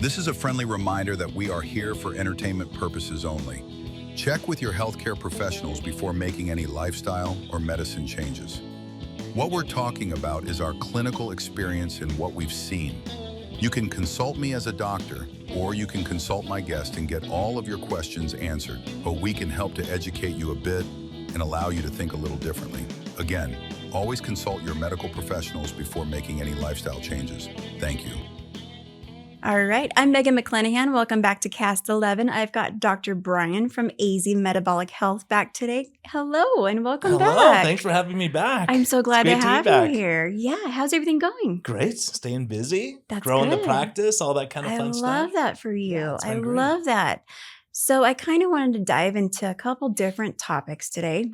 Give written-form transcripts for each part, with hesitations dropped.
This is a friendly reminder that we are here for entertainment purposes only. Check with your healthcare professionals before making any lifestyle or medicine changes. What we're talking about is our clinical experience and what we've seen. You can consult me as a doctor, or you can consult my guest and get all of your questions answered, but we can help to educate you a bit and allow you to think a little differently. Again, always consult your medical professionals before making any lifestyle changes. Thank you. All right, I'm Megan McClanahan. Welcome back to Cast 11. I've got Dr. Brian from AZ Metabolic Health back today. Hello and welcome back. Hello, thanks for having me back. I'm so glad to It's great have be you back. here. Yeah, how's everything going? Great, staying busy, That's growing the good. practice, all that kind of I fun love stuff. that for you. Yeah, it's I been great. love that. So I kind of wanted to dive into a couple different topics today.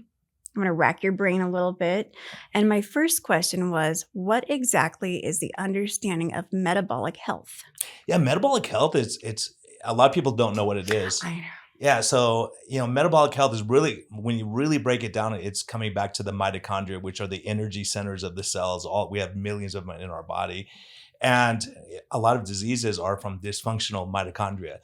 I'm going to rack your brain a little bit. And my first question was, what exactly is the understanding of metabolic health? Yeah, metabolic health it's a lot of people don't know what it is. I know. Yeah, so metabolic health is really, when you really break it down, it's coming back to the mitochondria, which are the energy centers of the cells. We have millions of them in our body, and a lot of diseases are from dysfunctional mitochondria.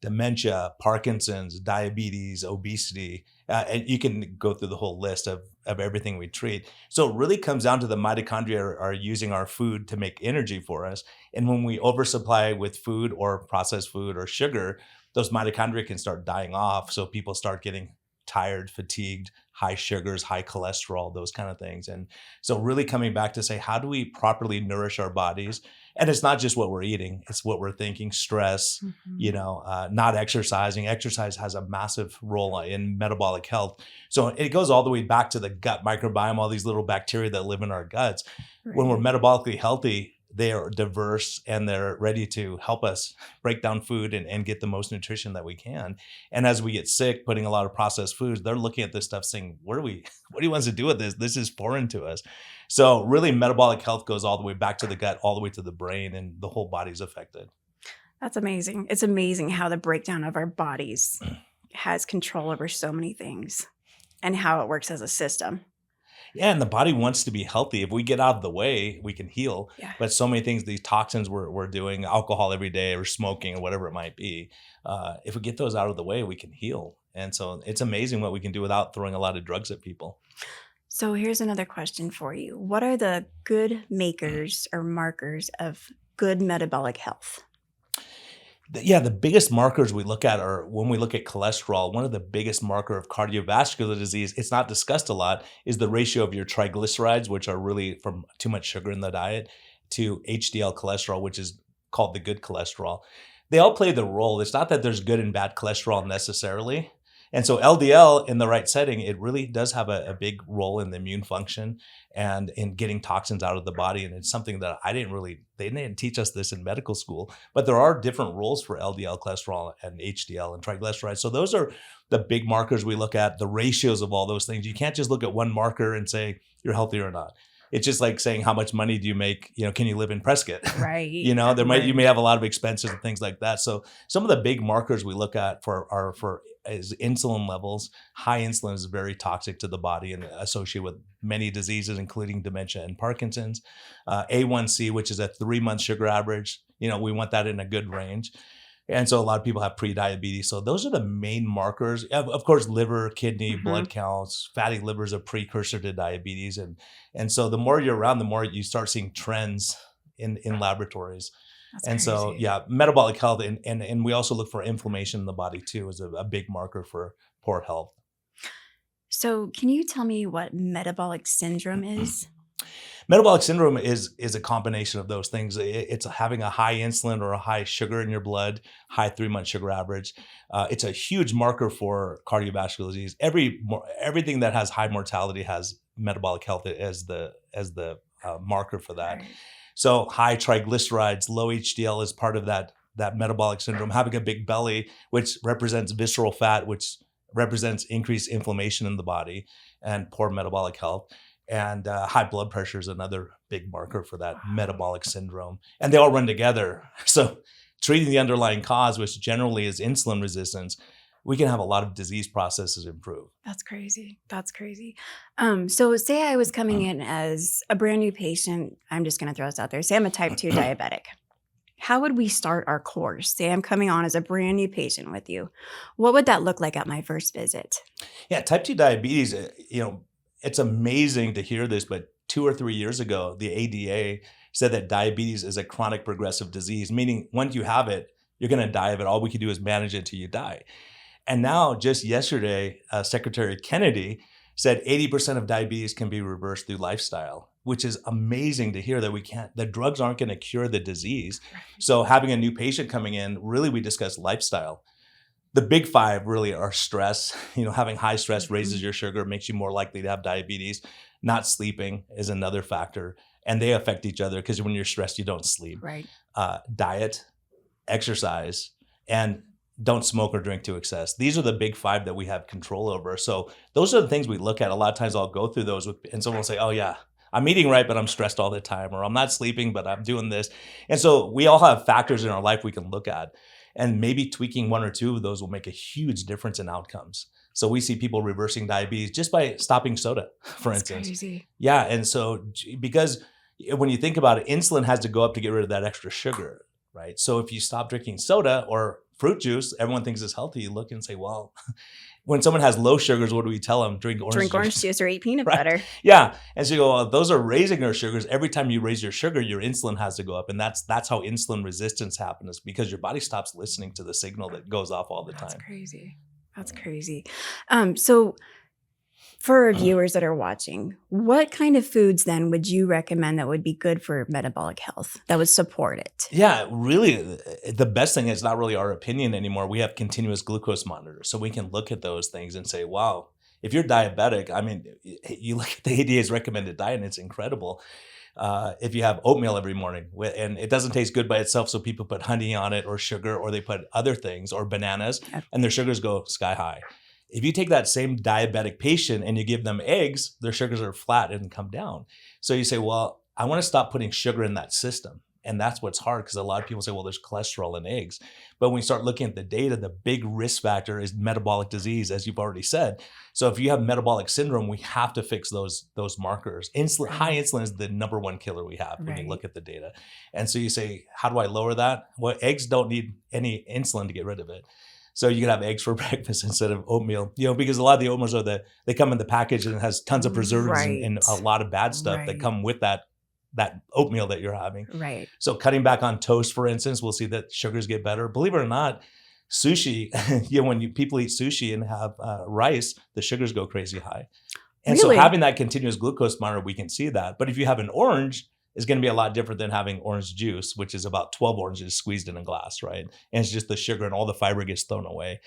Dementia, Parkinson's, diabetes, obesity, and you can go through the whole list of everything we treat. So it really comes down to the mitochondria are using our food to make energy for us. And when we oversupply with food or processed food or sugar, those mitochondria can start dying off. So people start getting tired, fatigued, high sugars, high cholesterol, those kind of things. And so really coming back to say, how do we properly nourish our bodies? And it's not just what we're eating, it's what we're thinking, stress, not exercising. Exercise has a massive role in metabolic health. So it goes all the way back to the gut microbiome, all these little bacteria that live in our guts. Right. When we're metabolically healthy, they are diverse and they're ready to help us break down food and get the most nutrition that we can. And as we get sick, putting a lot of processed foods, they're looking at this stuff saying, what do you want us to do with this? This is foreign to us. So really metabolic health goes all the way back to the gut, all the way to the brain, and the whole body's affected. That's amazing. It's amazing how the breakdown of our bodies has control over so many things and how it works as a system. Yeah, and the body wants to be healthy. If we get out of the way, we can heal. Yeah. But so many things, these toxins we're doing, alcohol every day or smoking or whatever it might be, if we get those out of the way, we can heal. And so it's amazing what we can do without throwing a lot of drugs at people. So here's another question for you. What are the good makers or markers of good metabolic health? The biggest markers we look at are when we look at cholesterol. One of the biggest marker of cardiovascular disease, it's not discussed a lot, is the ratio of your triglycerides, which are really from too much sugar in the diet, to HDL cholesterol, which is called the good cholesterol. They all play the role. It's not that there's good and bad cholesterol necessarily. And so LDL in the right setting, it really does have a big role in the immune function and in getting toxins out of the body. And it's something that they didn't teach us this in medical school, but there are different roles for LDL cholesterol and HDL and triglycerides. So those are the big markers we look at, the ratios of all those things. You can't just look at one marker and say you're healthy or not. It's just like saying, how much money do you make? Can you live in Prescott? Right. You may have a lot of expenses and things like that. So some of the big markers we look at is insulin levels. High insulin is very toxic to the body and associated with many diseases, including dementia and Parkinson's. A1C, which is a 3-month sugar average. We want that in a good range. And so a lot of people have pre-diabetes. So those are the main markers. Of course, liver, kidney, blood counts. Fatty liver is a precursor to diabetes. And so the more you're around, the more you start seeing trends in laboratories. That's and crazy. So, metabolic health. And we also look for inflammation in the body too, as a big marker for poor health. So can you tell me what metabolic syndrome is? Metabolic syndrome is a combination of those things. It's having a high insulin or a high sugar in your blood, high 3-month sugar average. It's a huge marker for cardiovascular disease. Everything that has high mortality has metabolic health as the marker for that. Right. So high triglycerides, low HDL is part of that metabolic syndrome. Having a big belly, which represents visceral fat, which represents increased inflammation in the body and poor metabolic health. And high blood pressure is another big marker for that metabolic syndrome. And they all run together. So treating the underlying cause, which generally is insulin resistance, we can have a lot of disease processes improve. That's crazy. So say I was coming in as a brand new patient. I'm just going to throw this out there. Say I'm a type 2 diabetic. how would we start our course? Say I'm coming on as a brand new patient with you. What would that look like at my first visit? Yeah, type 2 diabetes, it's amazing to hear this, but 2 or 3 years ago, the ADA said that diabetes is a chronic progressive disease, meaning once you have it, you're going to die of it. All we can do is manage it till you die. And now, just yesterday, Secretary Kennedy said 80% of diabetes can be reversed through lifestyle, which is amazing to hear that the drugs aren't going to cure the disease. So having a new patient coming in, really we discuss lifestyle. The big five really are stress. Having high stress raises your sugar, makes you more likely to have diabetes. Not sleeping is another factor. And they affect each other because when you're stressed, you don't sleep. Right. Diet, exercise, and don't smoke or drink to excess. These are the big five that we have control over. So those are the things we look at. A lot of times I'll go through those and someone will say, oh yeah, I'm eating right, but I'm stressed all the time, or I'm not sleeping, but I'm doing this. And so we all have factors in our life we can look at, and maybe tweaking one or two of those will make a huge difference in outcomes. So we see people reversing diabetes just by stopping soda, for instance. Crazy. Yeah. And so because when you think about it, insulin has to go up to get rid of that extra sugar, right? So if you stop drinking soda or fruit juice, everyone thinks it's healthy. You look and say, well, when someone has low sugars, what do we tell them? Drink orange juice or eat peanut right? butter. Yeah. And so you go, well, those are raising their sugars. Every time you raise your sugar, your insulin has to go up. And that's how insulin resistance happens, because your body stops listening to the signal that goes off all the time. That's crazy. That's crazy. So for our viewers that are watching, what kind of foods then would you recommend that would be good for metabolic health, that would support it? Yeah, really, the best thing is not really our opinion anymore. We have continuous glucose monitors. So we can look at those things and say, wow, if you're diabetic, I mean, you look at the ADA's recommended diet and it's incredible. If you have oatmeal every morning, and it doesn't taste good by itself, so people put honey on it or sugar, or they put other things, or bananas, and their sugars go sky high. If you take that same diabetic patient and you give them eggs, their sugars are flat and come down. So you say, well, I want to stop putting sugar in that system. And that's what's hard, because a lot of people say, well, there's cholesterol in eggs. But when we start looking at the data, the big risk factor is metabolic disease, as you've already said. So if you have metabolic syndrome, we have to fix those markers. High insulin is the number one killer we have when you look at the data. And so you say, how do I lower that? Well, eggs don't need any insulin to get rid of it. So you can have eggs for breakfast instead of oatmeal, because a lot of the oatmeals they come in the package and it has tons of preservatives and a lot of bad stuff that come with that oatmeal that you're having. Right. So cutting back on toast, for instance, we'll see that sugars get better. Believe it or not, sushi, when people eat sushi and have rice, the sugars go crazy high. And so having that continuous glucose monitor, we can see that. But if you have an orange, is going to be a lot different than having orange juice, which is about 12 oranges squeezed in a glass, right? And it's just the sugar and all the fiber gets thrown away.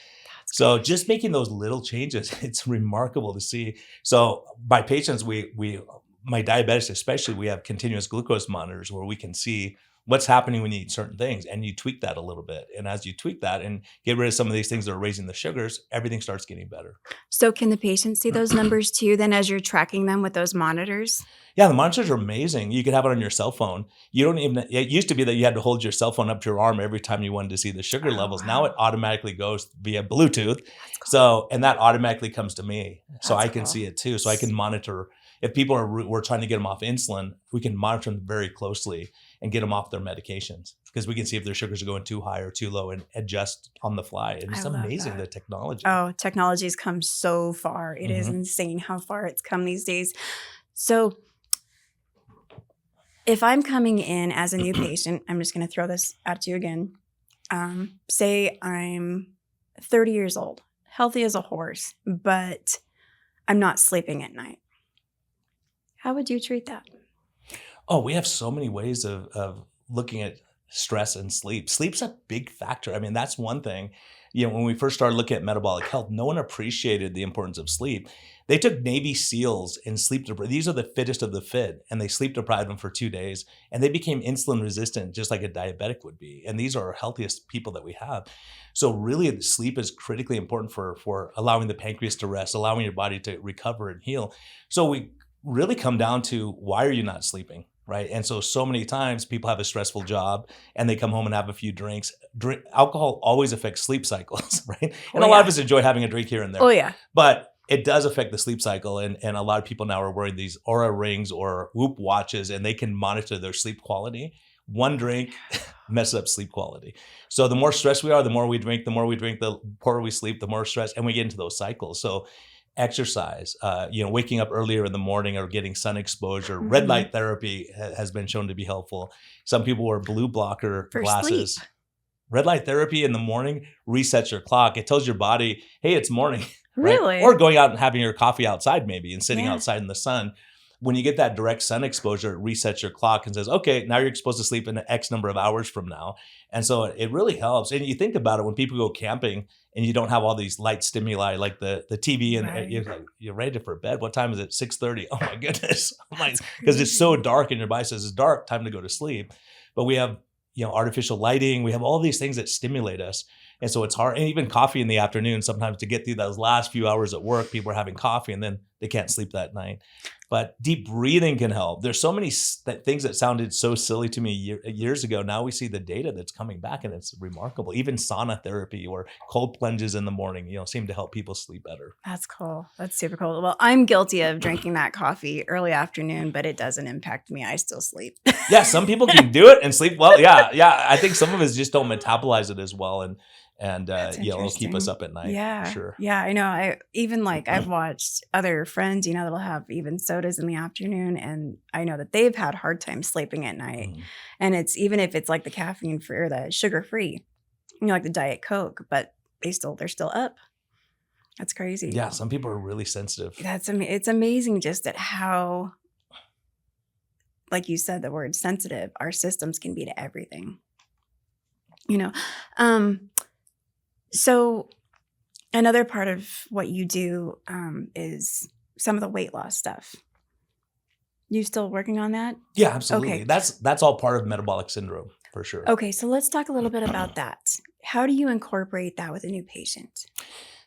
So just making those little changes, it's remarkable to see. So by patients, my diabetics especially, we have continuous glucose monitors where we can see what's happening when you eat certain things, and you tweak that a little bit. And as you tweak that and get rid of some of these things that are raising the sugars, everything starts getting better. So can the patients see those numbers too then as you're tracking them with those monitors? Yeah, the monitors are amazing. You can have it on your cell phone. It used to be that you had to hold your cell phone up to your arm every time you wanted to see the sugar levels. Wow. Now it automatically goes via Bluetooth. Cool. So, and that automatically comes to me. So I can see it too. So I can monitor. If people we're trying to get them off insulin, we can monitor them very closely and get them off their medications, because we can see if their sugars are going too high or too low and adjust on the fly. And it's amazing, the technology. Oh, technology's come so far. It is insane how far it's come these days. So if I'm coming in as a new patient, I'm just going to throw this at you again. Say I'm 30 years old, healthy as a horse, but I'm not sleeping at night. How would you treat that? Oh, we have so many ways of looking at stress and sleep. Sleep's a big factor. I mean, that's one thing. When we first started looking at metabolic health, no one appreciated the importance of sleep. They took Navy SEALs and these are the fittest of the fit, and they sleep deprived them for 2 days, and they became insulin resistant, just like a diabetic would be. And these are our healthiest people that we have. So really, sleep is critically important for allowing the pancreas to rest, allowing your body to recover and heal. So we really come down to, why are you not sleeping? Right. And so many times people have a stressful job and they come home and have a few drinks. Alcohol always affects sleep cycles, right? And a lot of us enjoy having a drink here and there. Oh, yeah. But it does affect the sleep cycle. And a lot of people now are wearing these Aura rings or Whoop watches, and they can monitor their sleep quality. One drink messes up sleep quality. So the more stressed we are, the more we drink, the poorer we sleep, the more stress, and we get into those cycles. So exercise, waking up earlier in the morning or getting sun exposure, red light therapy has been shown to be helpful. Some people wear blue blocker For glasses. sleep. Red light therapy in the morning resets your clock. It tells your body, hey, it's morning, right? Really? Or going out and having your coffee outside maybe and sitting Yeah. outside in the sun. When you get that direct sun exposure, it resets your clock and says, okay, now you're supposed to sleep in X number of hours from now. And so it really helps. And you think about it, when people go camping and you don't have all these light stimuli like the TV and Right. you're ready for bed. What time is it? 6:30. Oh my goodness. I'm like, because it's so dark and your body says it's dark, time to go to sleep. But we have, artificial lighting. We have all these things that stimulate us. And so it's hard. And even coffee in the afternoon, sometimes to get through those last few hours at work, people are having coffee and then they can't sleep that night. But deep breathing can help. There's so many things that sounded so silly to me years ago. Now we see the data that's coming back and it's remarkable. Even sauna therapy or cold plunges in the morning, seem to help people sleep better. That's cool. That's super cool. Well, I'm guilty of drinking that coffee early afternoon, but it doesn't impact me. I still sleep. Yeah, some people can do it and sleep well. Yeah. I think some of us just don't metabolize it as well. And it'll keep us interesting. up at night. Yeah. For sure. Yeah, I know. I've watched other friends, that'll have even sodas in the afternoon, and I know that they've had hard time sleeping at night. Mhm. And it's even if it's like the caffeine free or the sugar free, like the Diet Coke, but they're still up. That's crazy. Yeah, some people are really sensitive. It's amazing just at how, like you said, the word sensitive, our systems can be to everything. So another part of what you do is some of the weight loss stuff. You still working on that? Yeah, absolutely. Okay. That's all part of metabolic syndrome for sure. Okay, so let's talk a little bit about that. How do you incorporate that with a new patient?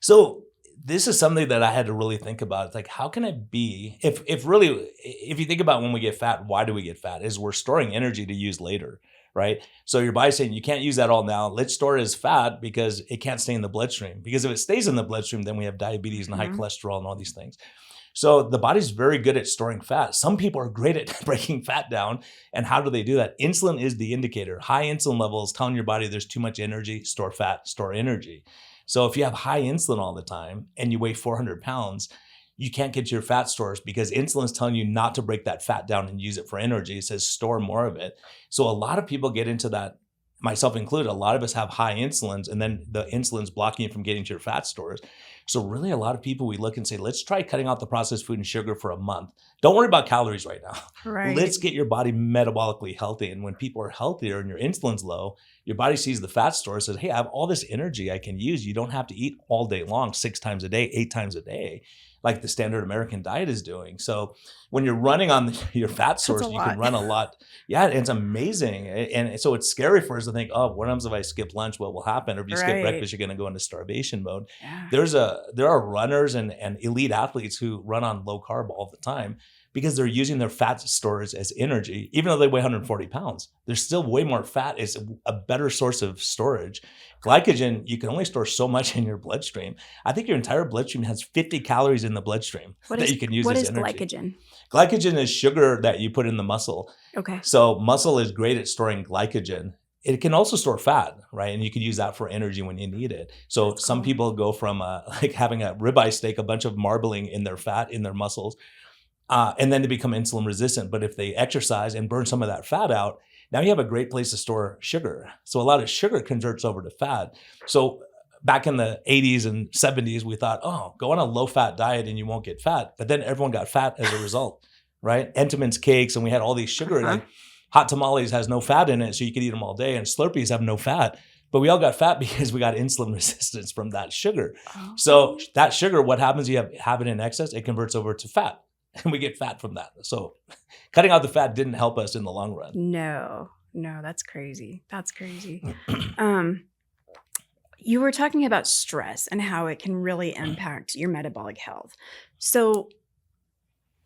So this is something that I had to really think about. It's like, how can it be if you think about when we get fat, why do we get fat? Is we're storing energy to use later, right? So your body's saying you can't use that all now. Let's store it as fat because it can't stay in the bloodstream. Because if it stays in the bloodstream, then we have diabetes and high cholesterol and all these things. So the body's very good at storing fat. Some people are great at breaking fat down. And how do they do that? Insulin is the indicator. High insulin levels telling your body there's too much energy, store fat, store energy. So if you have high insulin all the time and you weigh 400 pounds, you can't get to your fat stores because insulin's telling you not to break that fat down and use it for energy. It says store more of it. So a lot of people get into that, myself included. A lot of us have high insulins and then the insulin's blocking you from getting to your fat stores. So really a lot of people, we look and say, let's try cutting out the processed food and sugar for a month. Don't worry about calories right now. Right. Let's get your body metabolically healthy. And when people are healthier and your insulin's low, your body sees the fat store and says, hey, I have all this energy I can use. You don't have to eat all day long, 6 times a day, 8 times a day, like the standard American diet is doing. So when you're running on your fat source, you can run a lot. Yeah, it's amazing. And so it's scary for us to think, oh, what happens if I skip lunch? What will happen? Or if you skip breakfast, you're going to go into starvation mode. Yeah. There are runners and elite athletes who run on low carb all the time because they're using their fat stores as energy. Even though they weigh 140 pounds, there's still way more fat. Is a better source of storage. Glycogen, you can only store so much in your bloodstream. I think your entire bloodstream has 50 calories in the bloodstream you can use as energy. What is glycogen? Glycogen is sugar that you put in the muscle. Okay. So muscle is great at storing glycogen. It can also store fat, right? And you can use that for energy when you need it. So some people go from like having a ribeye steak, a bunch of marbling in their fat, in their muscles, and then they become insulin resistant. But if they exercise and burn some of that fat out, now you have a great place to store sugar. So a lot of sugar converts over to fat. So back in the 80s and 70s, we thought, oh, go on a low-fat diet and you won't get fat. But then everyone got fat as a result, right? Entenmann's cakes, and we had all these sugar. Like hot tamales has no fat in it, so you could eat them all day. And Slurpees have no fat. But we all got fat because we got insulin resistance from that sugar. Oh. So that sugar, what happens? You have it in excess, it converts over to fat. And we get fat from that. So cutting out the fat didn't help us in the long run. No, that's crazy. That's crazy. You were talking about stress and how it can really impact your metabolic health. So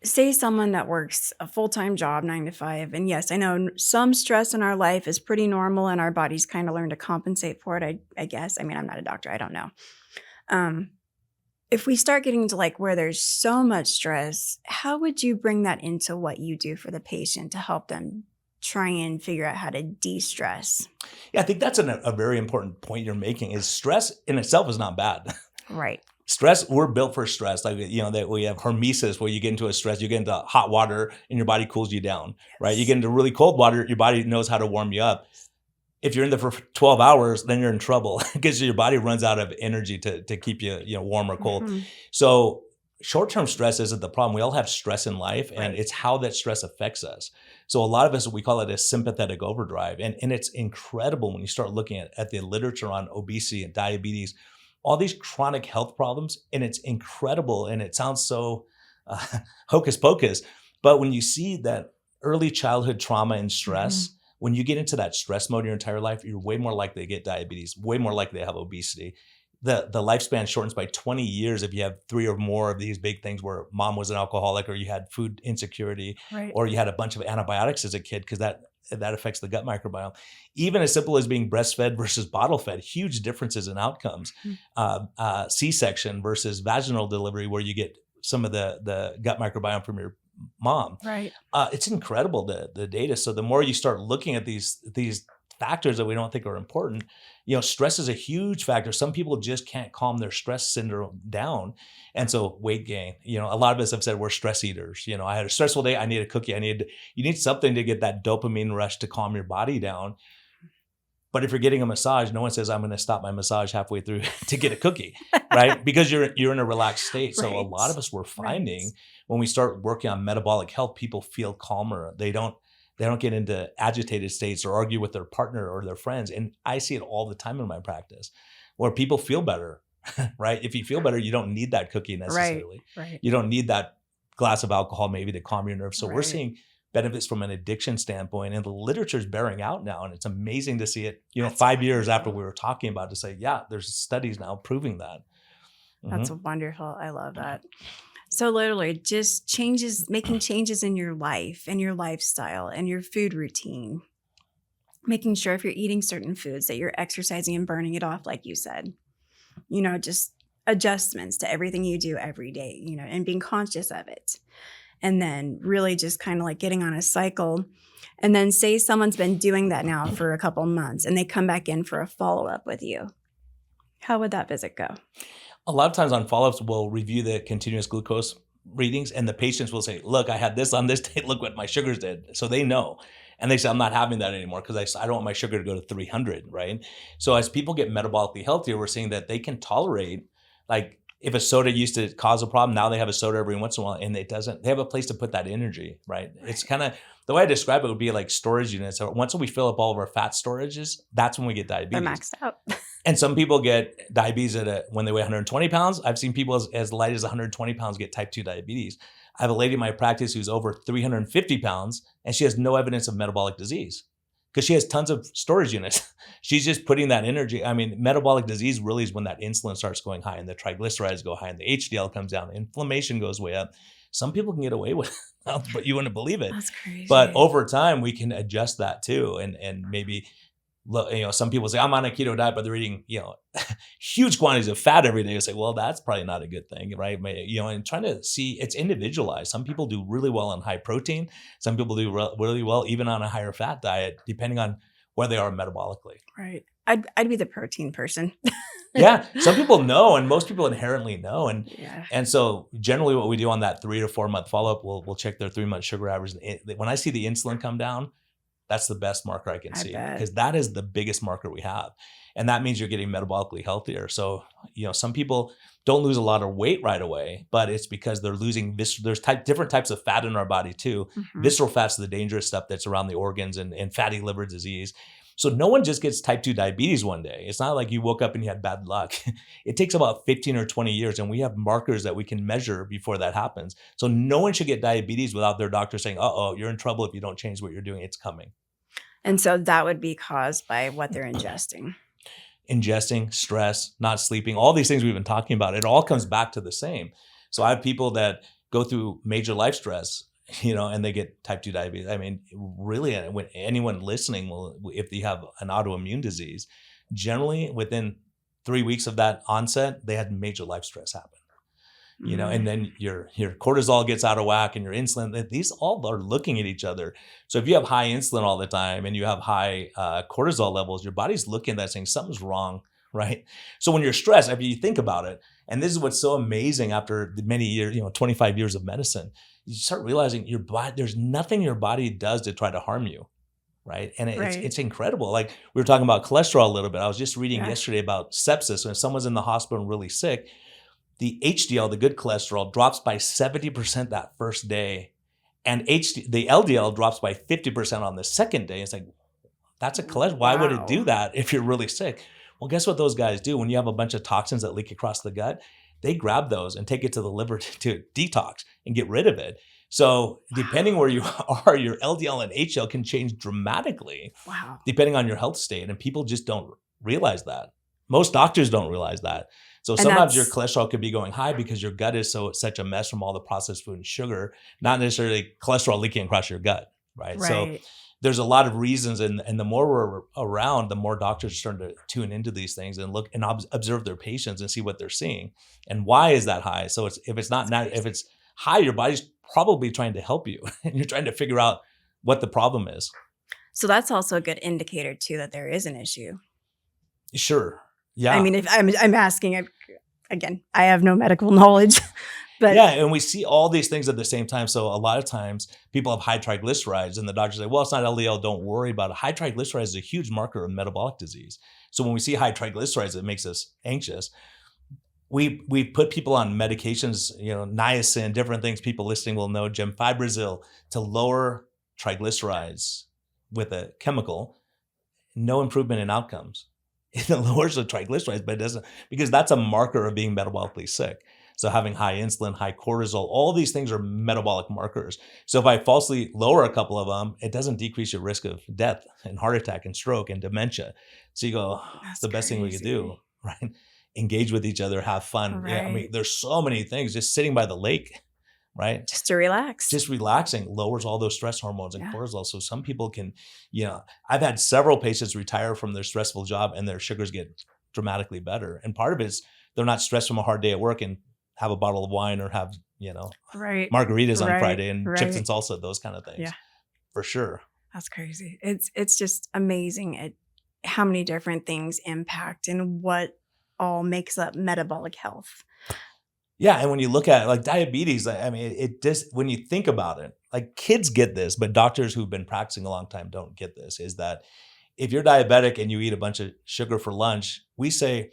say someone that works a full-time job, 9 to 5, and yes, I know some stress in our life is pretty normal and our bodies kind of learn to compensate for it, I guess. I mean, I'm not a doctor. I don't know. If we start getting to like where there's so much stress, how would you bring that into what you do for the patient to help them try and figure out how to de-stress. Yeah, I think that's a very important point you're making. Is stress in itself is not bad. Right. Stress, we're built for stress. Like, that we have hormesis, where you get into a stress, you get into hot water and your body cools you down, right? You get into really cold water, your body knows how to warm you up. If you're in there for 12 hours, then you're in trouble because your body runs out of energy to keep you, warm or cold. Mm-hmm. So short-term stress isn't the problem. We all have stress in life, and Right. it's how that stress affects us. So a lot of us, we call it a sympathetic overdrive. And it's incredible when you start looking at the literature on obesity and diabetes, all these chronic health problems, and it's incredible. And it sounds so hocus pocus. But when you see that early childhood trauma and stress, when you get into that stress mode your entire life, you're way more likely to get diabetes, way more likely to have obesity. The lifespan shortens by 20 years if you have 3 or more of these big things where mom was an alcoholic, or you had food insecurity, Right. or you had a bunch of antibiotics as a kid, because that affects the gut microbiome. Even as simple as being breastfed versus bottle fed, huge differences in outcomes. C-section versus vaginal delivery, where you get some of the gut microbiome from your mom. Right. It's incredible, the data. So the more you start looking at these factors that we don't think are important, stress is a huge factor. Some people just can't calm their stress syndrome down. And so weight gain, a lot of us have said we're stress eaters. I had a stressful day. I need a cookie. You need something to get that dopamine rush to calm your body down. But if you're getting a massage, no one says, I'm going to stop my massage halfway through to get a cookie, right? Because you're in a relaxed state. So a Right. lot of us, we're finding Right. when we start working on metabolic health, people feel calmer. They don't get into agitated states or argue with their partner or their friends. And I see it all the time in my practice, where people feel better, right? If you feel better, you don't need that cookie necessarily. Right. You don't need that glass of alcohol maybe to calm your nerves. So we're Right. seeing benefits from an addiction standpoint, and the literature is bearing out now. And it's amazing to see it, That's 5 years after wonderful. we were talking about, to say, yeah, there's studies now proving that. That's wonderful. I love that. So literally just making changes in your life and your lifestyle and your food routine, making sure if you're eating certain foods that you're exercising and burning it off, like you said, just adjustments to everything you do every day, and being conscious of it. And then really just kind of like getting on a cycle. And then say someone's been doing that now for a couple months and they come back in for a follow-up with you. How would that visit go? A lot of times on follow-ups, we'll review the continuous glucose readings, and the patients will say, look, I had this on this day. Look what my sugars did. So they know. And they say, I'm not having that anymore because I don't want my sugar to go to 300, right? So as people get metabolically healthier, we're seeing that they can tolerate, like, if a soda used to cause a problem, now they have a soda every once in a while, and they have a place to put that energy, right? It's kind of, the way I describe it would be like storage units. So once we fill up all of our fat storages, that's when we get They're diabetes. maxed out. And some people get diabetes when they weigh 120 pounds. I've seen people as light as 120 pounds get type 2 diabetes. I have a lady in my practice who's over 350 pounds, and she has no evidence of metabolic disease because she has tons of storage units. She's just putting that energy. I mean, metabolic disease really is when that insulin starts going high and the triglycerides go high and the HDL comes down, inflammation goes way up. Some people can get away with it, but you wouldn't believe it. That's crazy. But over time, we can adjust that too, and maybe, some people say, I'm on a keto diet, but they're eating, huge quantities of fat every day. You say, well, that's probably not a good thing, right? And trying to see, it's individualized. Some people do really well on high protein. Some people do really well even on a higher fat diet, depending on where they are metabolically. Right. I'd be the protein person. Yeah. Some people know, and most people inherently know. Yeah. And so generally what we do on that 3 to 4 month follow-up, we'll check their 3-month sugar average. When I see the insulin come down, that's the best marker I can see, because that is the biggest marker we have. And that means you're getting metabolically healthier. So, some people don't lose a lot of weight right away, but it's because they're losing there's different types of fat in our body too. Mhm. Visceral fat's the dangerous stuff that's around the organs, and fatty liver disease. So no one just gets type 2 diabetes one day. It's not like you woke up and you had bad luck. It takes about 15 or 20 years, and we have markers that we can measure before that happens. So no one should get diabetes without their doctor saying, uh-oh, you're in trouble if you don't change what you're doing. It's coming. And so that would be caused by what they're ingesting. Ingesting, stress, not sleeping, all these things we've been talking about, it all comes back to the same. So I have people that go through major life stress, and they get type 2 diabetes. I mean, really, when anyone listening if they have an autoimmune disease, generally within 3 weeks of that onset, they had major life stress happen. and then your cortisol gets out of whack and your insulin. These all are looking at each other. So if you have high insulin all the time and you have high cortisol levels, your body's looking at that saying something's wrong, right? So when you're stressed, if you think about it, and this is what's so amazing after many years, 25 years of medicine, you start realizing your body, there's nothing your body does to try to harm you. Right. And it's incredible. Like we were talking about cholesterol a little bit. I was just reading yesterday about sepsis. When someone's in the hospital and really sick, the HDL, the good cholesterol, drops by 70% that first day. And the LDL drops by 50% on the second day. It's like, that's a cholesterol. Why would it do that if you're really sick? Well, guess what those guys do? When you have a bunch of toxins that leak across the gut, they grab those and take it to the liver to detox and get rid of it. So depending where you are, your LDL and HDL can change dramatically depending on your health state. And people just don't realize that. Most doctors don't realize that. So sometimes your cholesterol could be going high because your gut is such a mess from all the processed food and sugar, not necessarily cholesterol leaking across your gut, right? So there's a lot of reasons. And the more we're around, the more doctors are starting to tune into these things and look and observe their patients and see what they're seeing. And why is that high? So if it's high, your body's probably trying to help you and you're trying to figure out what the problem is. So that's also a good indicator too that there is an issue. Sure. Yeah. I mean, if I'm asking, again, I have no medical knowledge, but yeah. And we see all these things at the same time. So a lot of times people have high triglycerides and the doctors say, well, it's not LDL. Don't worry about it. High triglycerides is a huge marker of metabolic disease. So when we see high triglycerides, it makes us anxious. We put people on medications, niacin, different things people listening will know, gemfibrozil, to lower triglycerides with a chemical. No improvement in outcomes. It lowers the triglycerides, but it doesn't, because that's a marker of being metabolically sick. So having high insulin, high cortisol, all these things are metabolic markers. So if I falsely lower a couple of them, it doesn't decrease your risk of death and heart attack and stroke and dementia. So you go, it's the best thing we could do, right? Engage with each other, have fun. Right. Yeah, I mean, there's so many things. Just sitting by the lake, right? Just to relax. Just relaxing lowers all those stress hormones and cortisol. So some people can, I've had several patients retire from their stressful job and their sugars get dramatically better. And part of it is they're not stressed from a hard day at work and have a bottle of wine or have, margaritas on Friday and chips and salsa, those kind of things. Yeah. For sure. That's crazy. It's just amazing at how many different things impact and what all makes up metabolic health. Yeah. And when you look at like diabetes, I mean, when you think about it, like kids get this, but doctors who've been practicing a long time don't get this, is that if you're diabetic and you eat a bunch of sugar for lunch, we say,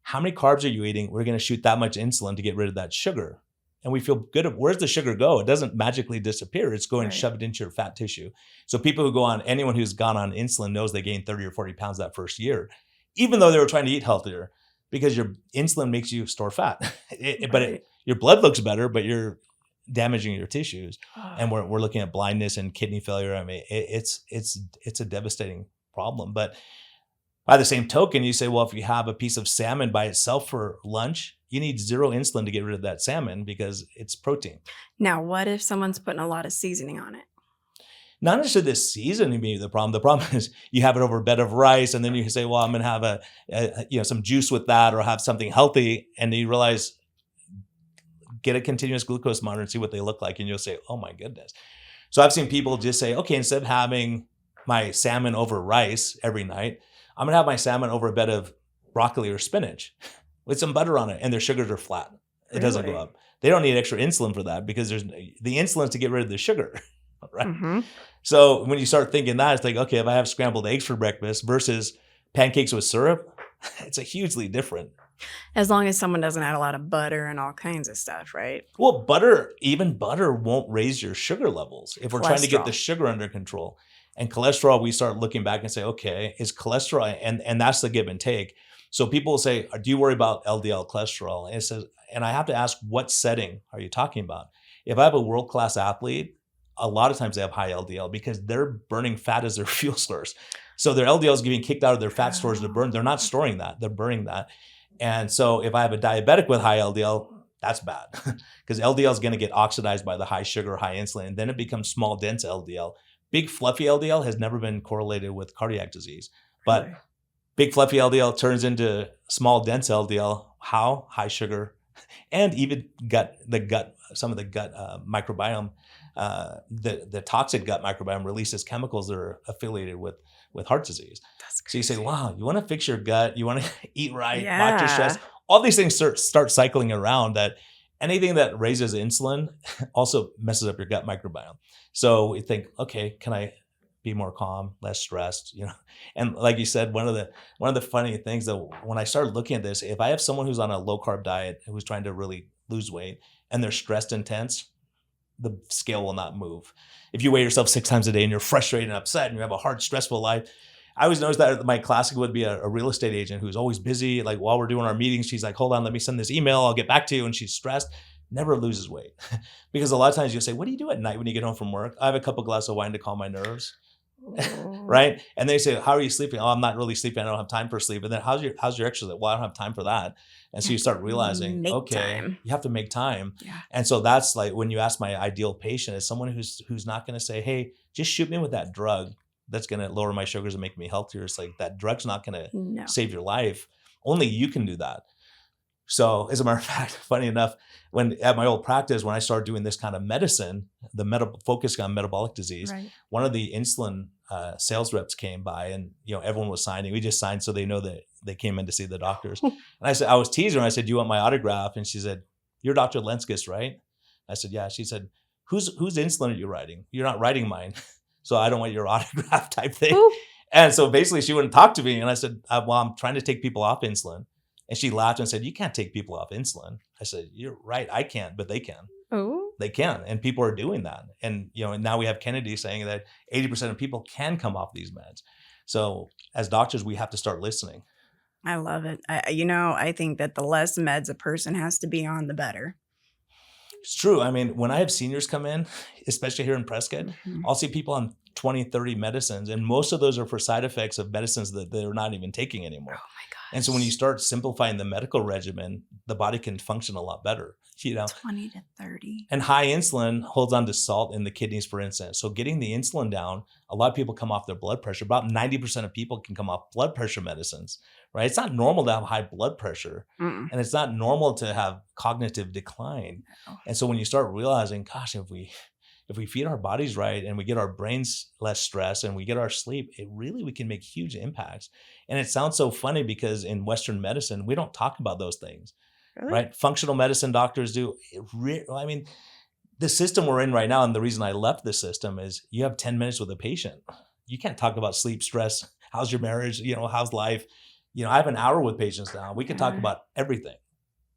how many carbs are you eating? We're going to shoot that much insulin to get rid of that sugar. And we feel good. Where's the sugar go? It doesn't magically disappear. It's going shoved into your fat tissue. So people anyone who's gone on insulin knows they gain 30 or 40 pounds that first year, even though they were trying to eat healthier, because your insulin makes you store fat. Your blood looks better, but you're damaging your tissues. And we're looking at blindness and kidney failure. I mean, it's a devastating problem. But by the same token, you say, well, if you have a piece of salmon by itself for lunch, you need zero insulin to get rid of that salmon because it's protein. Now, what if someone's putting a lot of seasoning on it? Not necessarily the seasoning being the problem. The problem is you have it over a bed of rice, and then you say, well, I'm going to have some juice with that or have something healthy. And then you realize, get a continuous glucose monitor and see what they look like. And you'll say, oh my goodness. So I've seen people just say, okay, instead of having my salmon over rice every night, I'm going to have my salmon over a bed of broccoli or spinach with some butter on it, and their sugars are flat. It doesn't go up. They don't need extra insulin for that because there's the insulin to get rid of the sugar, right? Mm-hmm. So when you start thinking that, it's like, okay, if I have scrambled eggs for breakfast versus pancakes with syrup, it's a hugely different. As long as someone doesn't add a lot of butter and all kinds of stuff, right? Well, even butter won't raise your sugar levels if we're trying to get the sugar under control. And cholesterol, we start looking back and say, okay, is cholesterol, and that's the give and take. So people will say, do you worry about LDL cholesterol? And it says, and I have to ask, what setting are you talking about? If I have a world-class athlete, a lot of times they have high LDL because they're burning fat as their fuel source. So their LDL is getting kicked out of their fat stores to burn. They're not storing that. They're burning that. And so if I have a diabetic with high LDL, that's bad because LDL is going to get oxidized by the high sugar, high insulin, and then it becomes small, dense LDL. Big fluffy LDL has never been correlated with cardiac disease, but big fluffy LDL turns into small dense LDL. How? High sugar, And even some of the gut microbiome, the toxic gut microbiome releases chemicals that are affiliated with heart disease. That's So you say, crazy. wow, you want to fix your gut, you want to eat right, watch your stress. Yeah. All these things start cycling around. That anything that raises insulin also messes up your gut microbiome. So we think, okay, can I be more calm, less stressed, And like you said, one of the funny things that when I started looking at this, if I have someone who's on a low carb diet who's trying to really lose weight and they're stressed and tense, the scale will not move. If you weigh yourself 6 times a day and you're frustrated and upset and you have a hard, stressful life, I always noticed that my classic would be a real estate agent who's always busy. Like while we're doing our meetings, she's like, hold on, let me send this email. I'll get back to you. And she's stressed, never loses weight. Because a lot of times you'll say, what do you do at night when you get home from work? I have a couple glasses of wine to calm my nerves. Right? And they say, how are you sleeping? Oh, I'm not really sleeping. I don't have time for sleep. And then how's your exercise? Well, I don't have time for that. And so you start realizing, Make okay, time. you have to make time. Yeah. And so that's like when you ask my ideal patient is someone who's not going to say, hey, just shoot me with that drug that's going to lower my sugars and make me healthier. It's like that drug's not going to No. save your life. Only you can do that. So as a matter of fact, funny enough, when at my old practice, when I started doing this kind of medicine, focusing on metabolic disease, Right. one of the insulin sales reps came by and, everyone was signing. We just signed so they know that they came in to see the doctors. And I was teasing her. I said, do you want my autograph? And she said, you're Dr. Lenskis, right? I said, yeah. She said, whose insulin are you writing? You're not writing mine. So I don't want your autograph type thing. Ooh. And so basically she wouldn't talk to me. And I said, well, I'm trying to take people off insulin. And she laughed and said, you can't take people off insulin. I said, you're right. I can't, but they can. Oh. They can. And people are doing that. And, and now we have Kennedy saying that 80% of people can come off these meds. So as doctors, we have to start listening. I love it. I think that the less meds a person has to be on, the better. It's true. I mean, when I have seniors come in, especially here in Prescott, Mhm. I'll see people on 20, 30 medicines. And most of those are for side effects of medicines that they're not even taking anymore. Oh my gosh. And so when you start simplifying the medical regimen, the body can function a lot better, 20 to 30. And high insulin holds on to salt in the kidneys, for instance. So getting the insulin down, a lot of people come off their blood pressure. About 90% of people can come off blood pressure medicines, right? It's not normal to have high blood pressure. Mm-mm. And it's not normal to have cognitive decline. No. And so when you start realizing, gosh, if we feed our bodies right and we get our brains less stress and we get our sleep, we can make huge impacts. And it sounds so funny because in Western medicine, we don't talk about those things, Really? right? Functional medicine doctors do. The system we're in right now, and the reason I left the system is you have 10 minutes with a patient. You can't talk about sleep, stress, how's your marriage, how's life. I have an hour with patients now. We can talk Yeah. about everything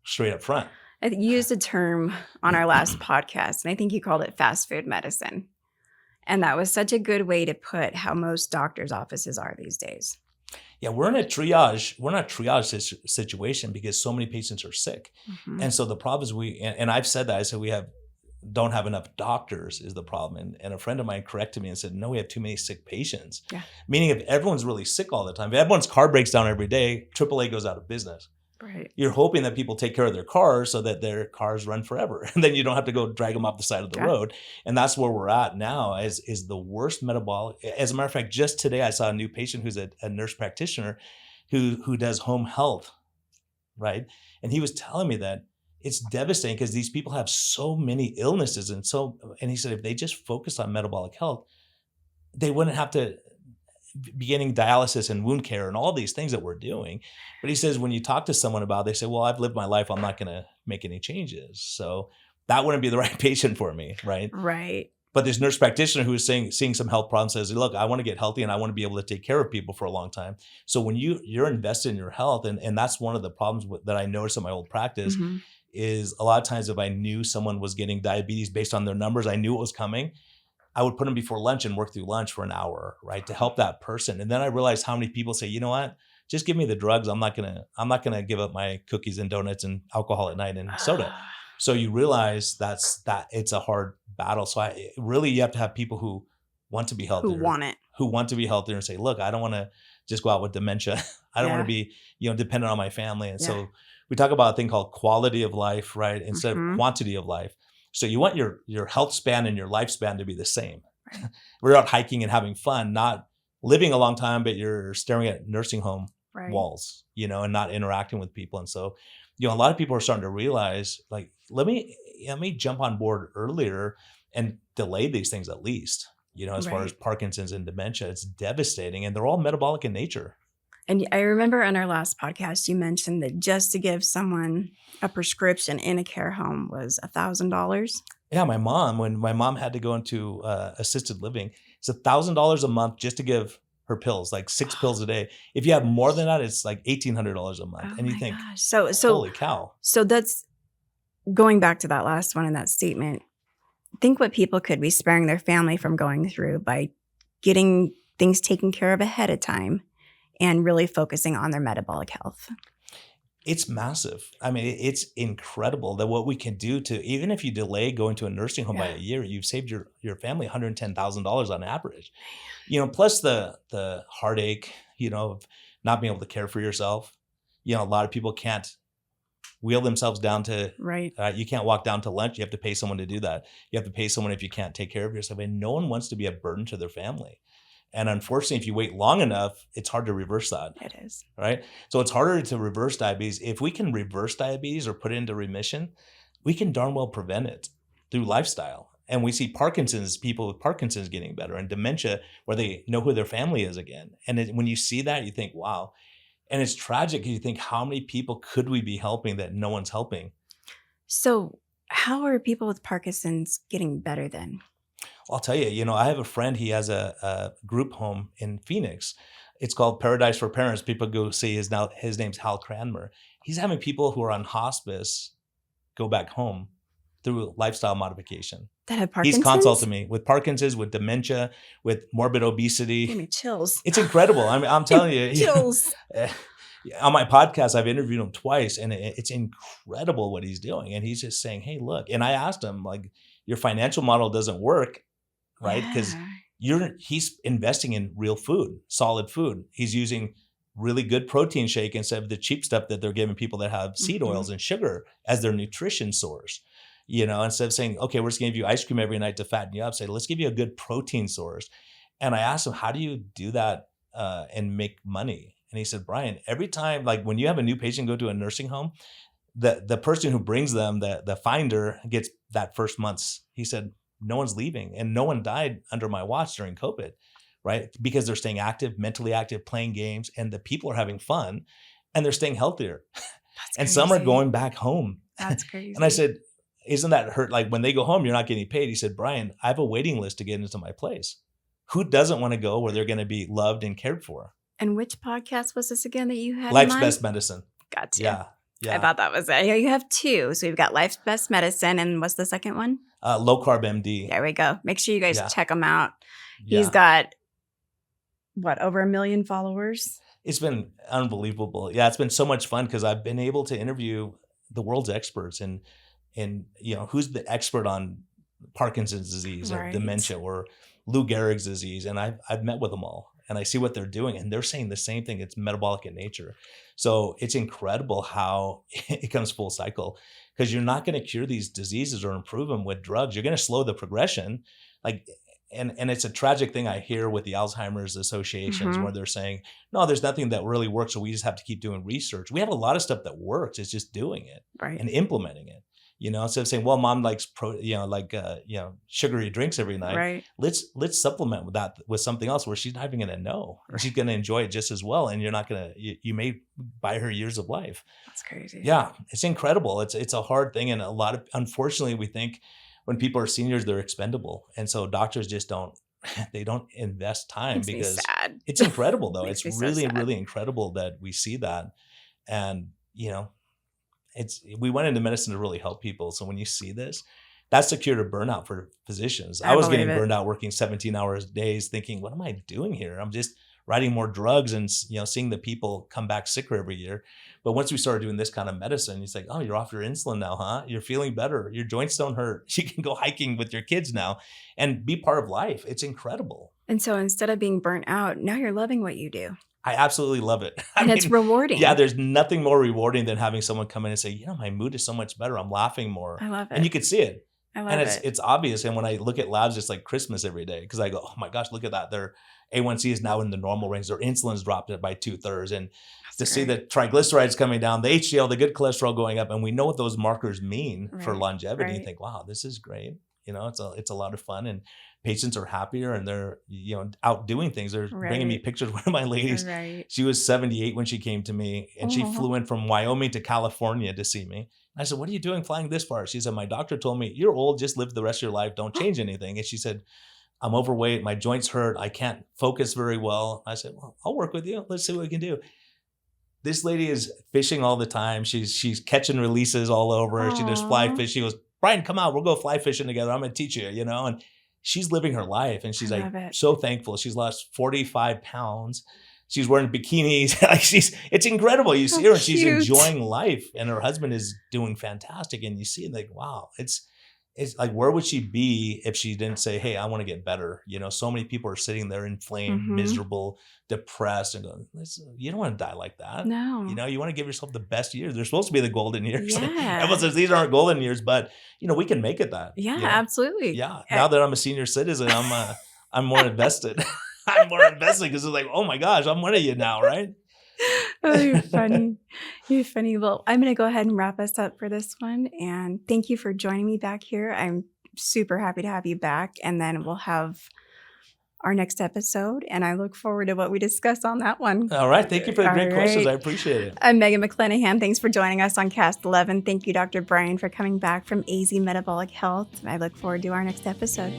straight up front. I think you used a term on our last podcast, and I think you called it fast food medicine. And that was such a good way to put how most doctors' offices are these days. Yeah, we're in a triage situation because so many patients are sick. Mhm. And so the problem is and I've said that, I said we don't have enough doctors is the problem. And a friend of mine corrected me and said, no, we have too many sick patients. Yeah. Meaning if everyone's really sick all the time, if everyone's car breaks down every day, AAA goes out of business. Right. You're hoping that people take care of their cars so that their cars run forever. And then you don't have to go drag them off the side of the Yeah. road. And that's where we're at now is the worst metabolic. As a matter of fact, just today I saw a new patient who's a nurse practitioner who does home health, right? And he was telling me that it's devastating because these people have so many illnesses. And he said, if they just focused on metabolic health, they wouldn't have to be getting dialysis and wound care and all these things that we're doing. But he says, when you talk to someone about it, they say, well, I've lived my life. I'm not going to make any changes. So that wouldn't be the right patient for me, right? Right. But this nurse practitioner who is seeing some health problems says, look, I want to get healthy and I want to be able to take care of people for a long time. So when you're invested in your health, and that's one of the problems that I noticed in my old practice, Mhm. is a lot of times if I knew someone was getting diabetes based on their numbers, I knew it was coming. I would put them before lunch and work through lunch for an hour, right, to help that person. And then I realized how many people say, you know what, just give me the drugs. I'm not gonna give up my cookies and donuts and alcohol at night and soda. So you realize that it's a hard battle. So you have to have people who want to be healthier, Who want to be healthier and say, look, I don't want to just go out with dementia. I don't want to Yeah. be, dependent on my family. And Yeah. so we talk about a thing called quality of life, right, instead Mhm. of quantity of life. So you want your health span and your lifespan to be the same. Right. We're out hiking and having fun, not living a long time, but you're staring at nursing home Right. walls, and not interacting with people. And so, a lot of people are starting to realize, like, let me jump on board earlier and delay these things at least. As far as Right. Parkinson's and dementia, it's devastating, and they're all metabolic in nature. And I remember on our last podcast, you mentioned that just to give someone a prescription in a care home was $1,000. Yeah, when my mom had to go into assisted living, it's $1,000 a month just to give her pills, like 6 pills a day. If you have more than that, it's like $1,800 a month. Oh And you my think, gosh. holy cow. So that's going back to that last one in that statement. Think what people could be sparing their family from going through by getting things taken care of ahead of time and really focusing on their metabolic health. It's massive. I mean, it's incredible that what we can do to, even if you delay going to a nursing home by a year, you've saved your family $110,000 on average. Plus the heartache, of not being able to care for yourself. A lot of people can't wheel themselves down to, Right. You can't walk down to lunch. You have to pay someone to do that. You have to pay someone if you can't take care of yourself. And no one wants to be a burden to their family. And unfortunately, if you wait long enough, it's hard to reverse that. It is. Right? So it's harder to reverse diabetes. If we can reverse diabetes or put it into remission, we can darn well prevent it through lifestyle. And we see people with Parkinson's getting better, and dementia where they know who their family is again. And when you see that, you think, wow. And it's tragic. You think, how many people could we be helping that no one's helping? So how are people with Parkinson's getting better then? I'll tell you, I have a friend, he has a group home in Phoenix. It's called Paradise for Parents. People go see his name's Hal Cranmer. He's having people who are on hospice go back home through lifestyle modification. That have Parkinson's? He's consulted me with Parkinson's, with dementia, with morbid obesity. Give me chills. It's incredible. I'm telling you. Chills. On my podcast, I've interviewed him twice, and it's incredible what he's doing. And he's just saying, hey, look. And I asked him, like, your financial model doesn't work, right? Because he's investing in real food, solid food. He's using really good protein shake instead of the cheap stuff that they're giving people that have seed oils and sugar as their nutrition source. Instead of saying, okay, we're just going to give you ice cream every night to fatten you up, say, let's give you a good protein source. And I asked him, how do you do that and make money? And he said, Brian, every time, like when you have a new patient go to a nursing home, the person who brings them, the finder, gets that first month's. He said, no one's leaving, and no one died under my watch during COVID, right? Because they're staying active, mentally active, playing games, and the people are having fun, and they're staying healthier. And some are going back home. That's crazy. And I said, isn't that hurt? Like when they go home, you're not getting paid. He said, Brian, I have a waiting list to get into my place. Who doesn't want to go where they're going to be loved and cared for? And which podcast was this again that you had? Life's Best Medicine. Gotcha. Yeah. I thought that was it. You have 2. So we've got Life's Best Medicine, and what's the second one? Low Carb MD. There we go. Make sure you guys check him out. Yeah. He's got, over 1 million followers? It's been unbelievable. Yeah, it's been so much fun because I've been able to interview the world's experts and who's the expert on Parkinson's disease or dementia or Lou Gehrig's disease. And I've met with them all, and I see what they're doing, and they're saying the same thing. It's metabolic in nature. So it's incredible how it comes full cycle, because you're not going to cure these diseases or improve them with drugs. You're going to slow the progression. And it's a tragic thing I hear with the Alzheimer's associations where they're saying, no, there's nothing that really works, so we just have to keep doing research. We have a lot of stuff that works. It's just doing it and implementing it. Instead of saying, well, mom likes sugary drinks every night. Right. Let's supplement with that with something else where she's not even going to know. Right. She's going to enjoy it just as well, and you're not going to. You may buy her years of life. That's crazy. Yeah, it's incredible. It's a hard thing, and unfortunately, we think when people are seniors, they're expendable, and so doctors just don't. They don't invest time because it's incredible though. It's really, really incredible that we see that, and we went into medicine to really help people. So when you see this, that's the cure to burnout for physicians. I was getting burned out working 17 hours days thinking, what am I doing here? I'm just writing more drugs and, seeing the people come back sicker every year. But once we started doing this kind of medicine, it's like, oh, you're off your insulin now, huh? You're feeling better. Your joints don't hurt. You can go hiking with your kids now and be part of life. It's incredible. And so instead of being burnt out, now you're loving what you do. I absolutely love it. And it's rewarding. Yeah, there's nothing more rewarding than having someone come in and say, my mood is so much better. I'm laughing more. I love it. And you could see it. I love it. It's obvious. And when I look at labs, it's like Christmas every day because I go, oh my gosh, look at that. Their A1C is now in the normal range. Their insulin's dropped it by 2/3. And to see the triglycerides coming down, the HDL, the good cholesterol going up, and we know what those markers mean for longevity. You think, wow, this is great. It's a lot of fun, and patients are happier, and they're out doing things. They're bringing me pictures. One of my ladies, she was 78 when she came to me, and she flew in from Wyoming to California to see me. I said, what are you doing flying this far? She said, my doctor told me, you're old, just live the rest of your life, don't change anything. And she said, I'm overweight, my joints hurt, I can't focus very well. I said, well, I'll work with you. Let's see what we can do. This lady is fishing all the time. She's catching releases all over. She does fly fish. She goes, Brian, come out. We'll go fly fishing together. I'm going to teach you, and she's living her life. And she's so thankful. She's lost 45 pounds. She's wearing bikinis. It's incredible. You see her and she's enjoying life, and her husband is doing fantastic. And you see it like, wow, it's like, where would she be if she didn't say, hey, I want to get better? So many people are sitting there inflamed, miserable, depressed, and going, you don't want to die like that. No. You want to give yourself the best years. They're supposed to be the golden years. Yeah. Everyone says these aren't golden years, but we can make it that. Yeah, absolutely. Yeah. Now that I'm a senior citizen, I'm more invested. I'm more invested because it's like, oh my gosh, I'm one of you now, right? Oh, you're funny. You're funny. Well, I'm going to go ahead and wrap us up for this one. And thank you for joining me back here. I'm super happy to have you back. And then we'll have our next episode. And I look forward to what we discuss on that one. All right. Thank you for the great questions. I appreciate it. I'm Megan McClanahan. Thanks for joining us on Cast 11. Thank you, Dr. Brian, for coming back from AZ Metabolic Health. I look forward to our next episode.